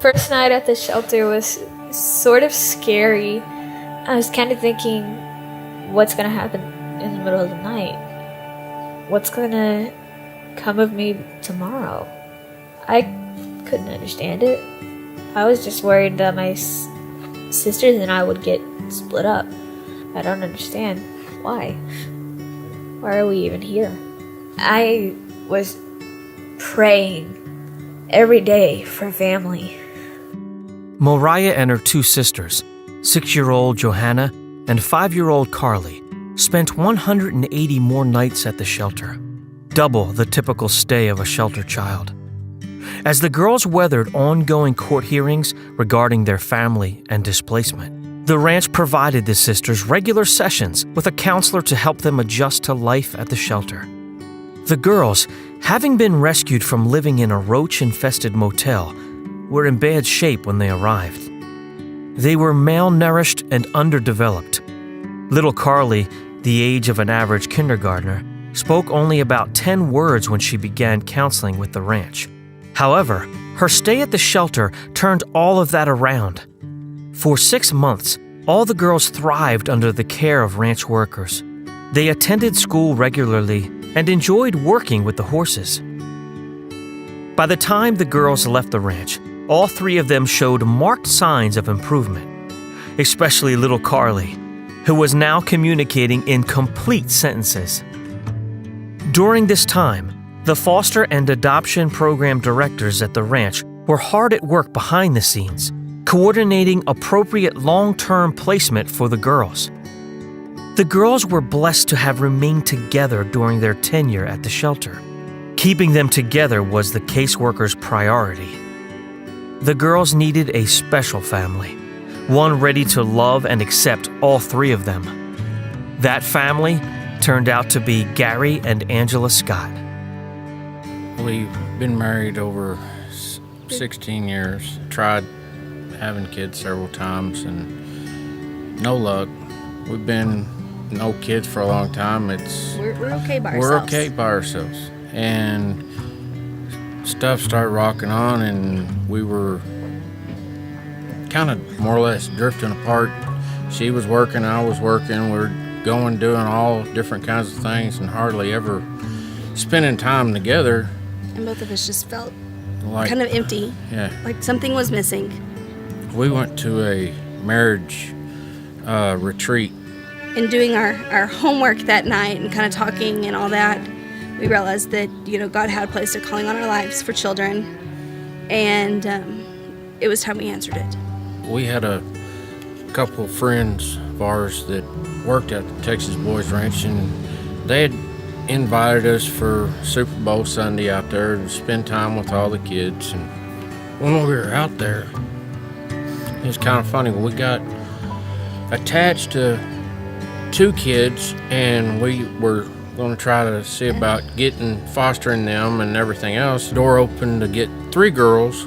First night at the shelter was sort of scary. I was kind of thinking, what's going to happen in the middle of the night? What's going to come of me tomorrow? I couldn't understand it. I was just worried that my sisters and I would get split up. I don't understand. Why? Why are we even here? I was praying every day for family. Mariah and her two sisters, 6-year-old Johanna and 5-year-old Carly, spent 180 more nights at the shelter, double the typical stay of a shelter child. As the girls weathered ongoing court hearings regarding their family and displacement, the ranch provided the sisters regular sessions with a counselor to help them adjust to life at the shelter. The girls, having been rescued from living in a roach-infested motel, were in bad shape when they arrived. They were malnourished and underdeveloped. Little Carly, the age of an average kindergartner, spoke only about 10 words when she began counseling with the ranch. However, her stay at the shelter turned all of that around. For 6 months, all the girls thrived under the care of ranch workers. They attended school regularly and enjoyed working with the horses. By the time the girls left the ranch, all 3 of them showed marked signs of improvement, especially little Carly, who was now communicating in complete sentences. During this time, the foster and adoption program directors at the ranch were hard at work behind the scenes, coordinating appropriate long-term placement for the girls. The girls were blessed to have remained together during their tenure at the shelter. Keeping them together was the caseworker's priority. The girls needed a special family, one ready to love and accept all 3 of them. That family turned out to be Gary and Angela Scott. We've been married over 16 years, tried having kids several times and no luck. We've been no kids for a long time. We're okay by ourselves. We're okay by ourselves. And stuff started rocking on and we were kind of more or less drifting apart. She was working, I was working. We were going, doing all different kinds of things and hardly ever spending time together. And both of us just felt Like, kind of empty. Yeah. Like something was missing. We went to a marriage retreat. In doing our homework that night and kind of talking and all that, we realized that, God had placed a calling on our lives for children, and it was time we answered it. We had a couple of friends of ours that worked at the Texas Boys Ranch, and they had invited us for Super Bowl Sunday out there to spend time with all the kids. And when we were out there, it was kind of funny. We got attached to 2 kids, and we were going to try to see about fostering them and everything else. The door opened to get 3 girls,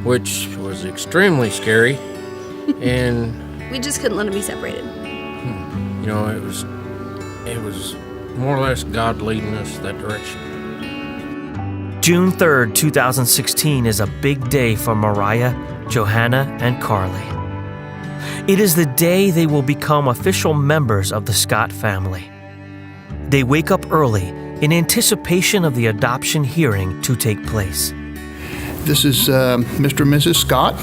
which was extremely scary. And we just couldn't let them be separated. It was more or less God leading us that direction. June 3rd, 2016 is a big day for Mariah, Johanna, and Carly. It is the day they will become official members of the Scott family. They wake up early in anticipation of the adoption hearing to take place. This is Mr. and Mrs. Scott.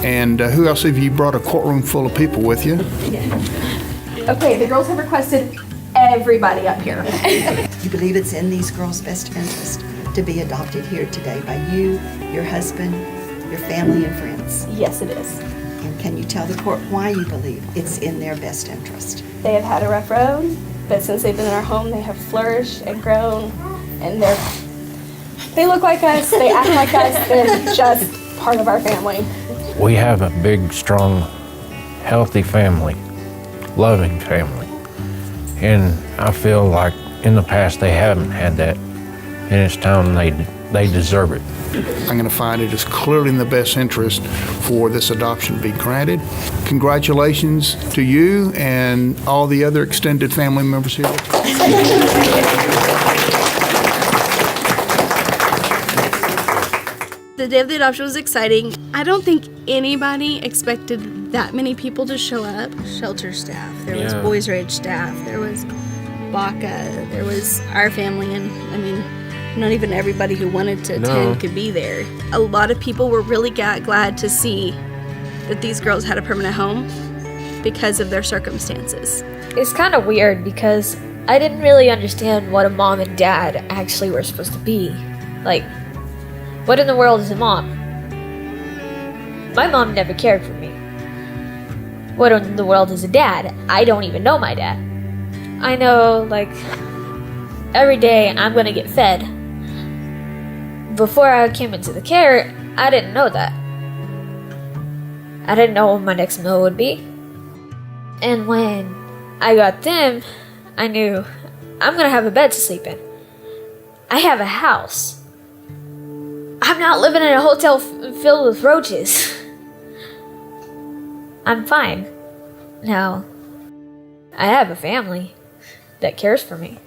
And who else have you brought a courtroom full of people with you? Yeah. Okay, the girls have requested everybody up here. You believe it's in these girls' best interest to be adopted here today by you, your husband, your family and friends? Yes, it is. And can you tell the court why you believe it's in their best interest? They have had a rough road, but since they've been in our home, they have flourished and grown, and they look like us, they act like us, they're just part of our family. We have a big, strong, healthy family, loving family. And I feel like in the past they haven't had that, and it's time they deserve it. I'm going to find it is clearly in the best interest for this adoption to be granted. Congratulations to you and all the other extended family members here. The day of the adoption was exciting. I don't think anybody expected that many people to show up. Shelter staff, there was Yeah. Boys Ridge staff, there was BACA, there was our family, and I mean, not even everybody who wanted to attend could be there. A lot of people were really glad to see that these girls had a permanent home because of their circumstances. It's kind of weird because I didn't really understand what a mom and dad actually were supposed to be. Like, what in the world is a mom? My mom never cared for me. What in the world is a dad? I don't even know my dad. I know, like, every day I'm gonna get fed. Before I came into the care, I didn't know that. I didn't know what my next meal would be. And when I got them, I knew I'm gonna have a bed to sleep in. I have a house. I'm not living in a hotel filled with roaches. I'm fine. Now, I have a family that cares for me.